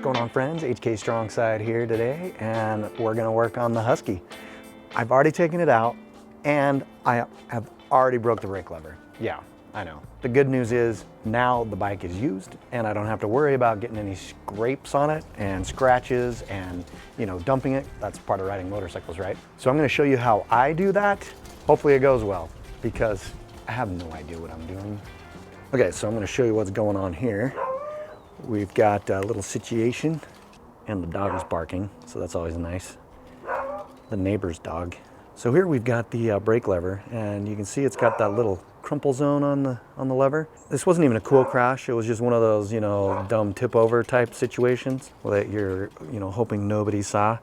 going on, friends? HK Strongside here today, and we're gonna work on the Husky. I've already taken it out, and I have already broke the brake lever. Yeah, I know. The good news is now the bike is used, and I don't have to worry about getting any scrapes on it and scratches and, dumping it. That's part of riding motorcycles, right? So I'm gonna show you how I do that. Hopefully it goes well, because I have no idea what I'm doing. Okay, so I'm gonna show you what's going on here. We've got a little situation, and the dog is barking, so that's always nice. The neighbor's dog. So here we've got the brake lever, and you can see it's got that little crumple zone on the lever. This wasn't even a cool crash. It was just one of those, dumb tip over type situations that you're, hoping nobody saw.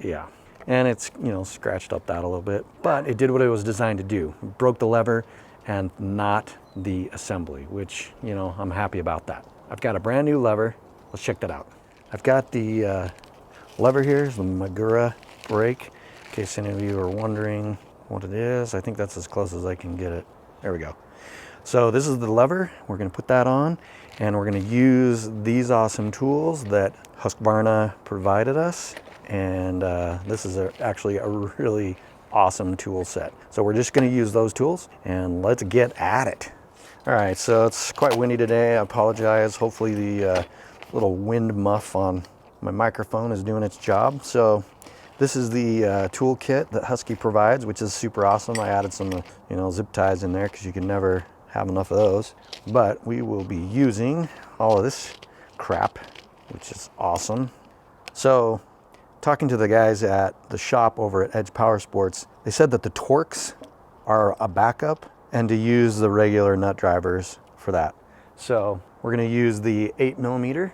Yeah, and it's, scratched up that a little bit, but it did what it was designed to do. It broke the lever and not the assembly, which, I'm happy about that. I've got a brand new lever. Let's check that out. I've got the lever here, the Magura brake. In case any of you are wondering what it is, I think that's as close as I can get it. There we go. So this is the lever. We're gonna put that on, and we're gonna use these awesome tools that Husqvarna provided us. And this is actually a really awesome tool set. So we're just gonna use those tools, and let's get at it. All right, so it's quite windy today. I apologize. Hopefully the little wind muff on my microphone is doing its job. So this is the tool kit that Husky provides, which is super awesome. I added some, zip ties in there because you can never have enough of those. But we will be using all of this crap, which is awesome. So talking to the guys at the shop over at Edge Power Sports, they said that the Torx are a backup, and to use the regular nut drivers for that. So we're gonna use the 8mm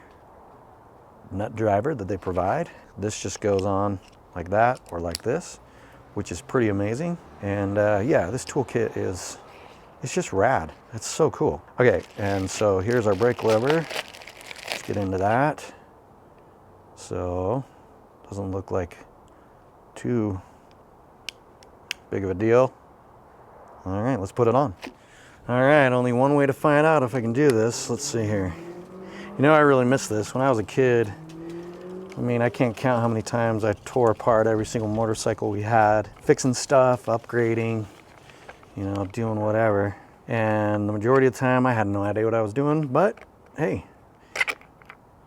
nut driver that they provide. This just goes on like that or like this, which is pretty amazing. And yeah, this toolkit it's just rad. It's so cool. Okay, and so here's our brake lever. Let's get into that. So, doesn't look like too big of a deal. All right, let's put it on. All right, only one way to find out if I can do this. Let's see here. I really miss this. When I was a kid, I can't count how many times I tore apart every single motorcycle we had, fixing stuff, upgrading, doing whatever. And the majority of the time I had no idea what I was doing, but hey,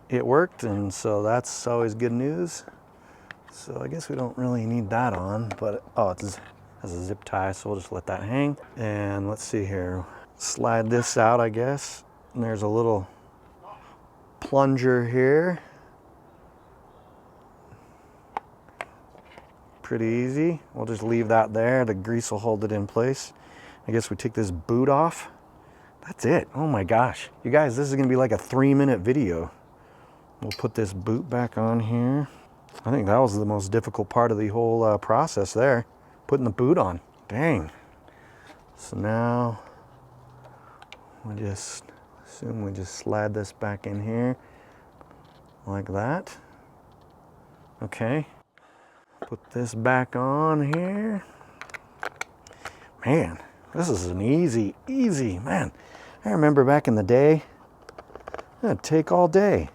it worked, and so that's always good news. So I guess we don't really need that on, but it has a zip tie, so we'll just let that hang. And let's see here. Slide this out, I guess. And there's a little plunger here. Pretty easy. We'll just leave that there. The grease will hold it in place. I guess we take this boot off. That's it. Oh my gosh. You guys, this is gonna be like a 3-minute video. We'll put this boot back on here. I think that was the most difficult part of the whole process there. Putting the boot on. Dang. So now we just slide this back in here like that. Okay. Put this back on here. Man, this is an easy, man. I remember back in the day, it'd take all day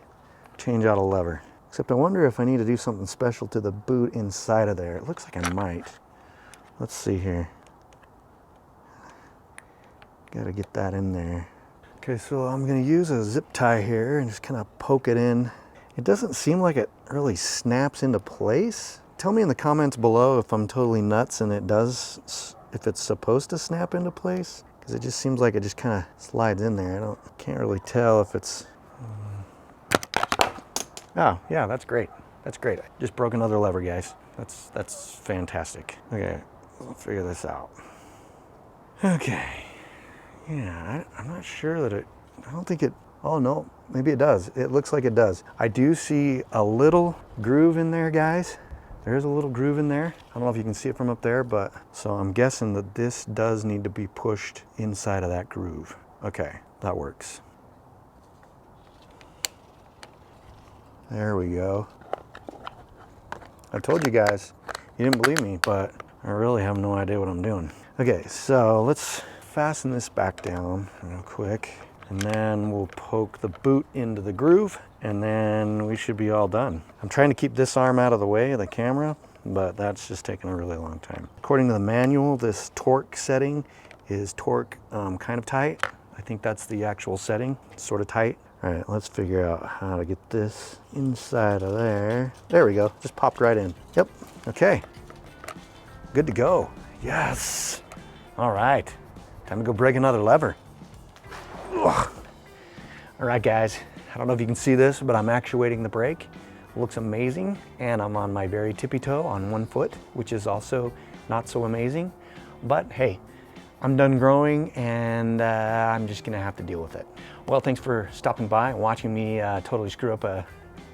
to change out a lever. Except I wonder if I need to do something special to the boot inside of there. It looks like I might. Let's see here. Gotta get that in there. Okay, so I'm gonna use a zip tie here and just kind of poke it in. It doesn't seem like it really snaps into place. Tell me in the comments below if I'm totally nuts and it does, if it's supposed to snap into place. Because it just seems like it just kind of slides in there. Can't really tell if it's... Oh, yeah, that's great. That's great. I just broke another lever, guys. That's fantastic. Okay, we'll figure this out. Okay. Yeah, I'm not sure that I don't think it, oh no, maybe it does. It looks like it does. I do see a little groove in there, guys. There's a little groove in there. I don't know if you can see it from up there, but so I'm guessing that this does need to be pushed inside of that groove. Okay, that works. There we go. I told you guys, you didn't believe me, but I really have no idea what I'm doing. Okay, so let's fasten this back down real quick, and then we'll poke the boot into the groove, and then we should be all done. I'm trying to keep this arm out of the way of the camera, but that's just taking a really long time. According to the manual, this torque setting is torque kind of tight. I think that's the actual setting, sort of tight. All right, let's figure out how to get this inside of there. There we go, just popped right in. Yep, okay, good to go. Yes, all right, time to go break another lever. Ugh. All right, guys, I don't know if you can see this, but I'm actuating the brake. It looks amazing, and I'm on my very tippy toe on one foot, which is also not so amazing. But hey, I'm done growing, and I'm just gonna have to deal with it. Well, thanks for stopping by and watching me totally screw up a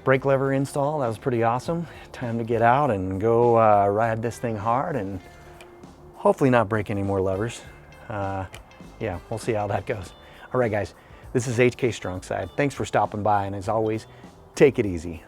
brake lever install. That was pretty awesome. Time to get out and go ride this thing hard and hopefully not break any more levers. Yeah, we'll see how that goes. All right, guys. This is HK Strongside. Thanks for stopping by, and as always, take it easy.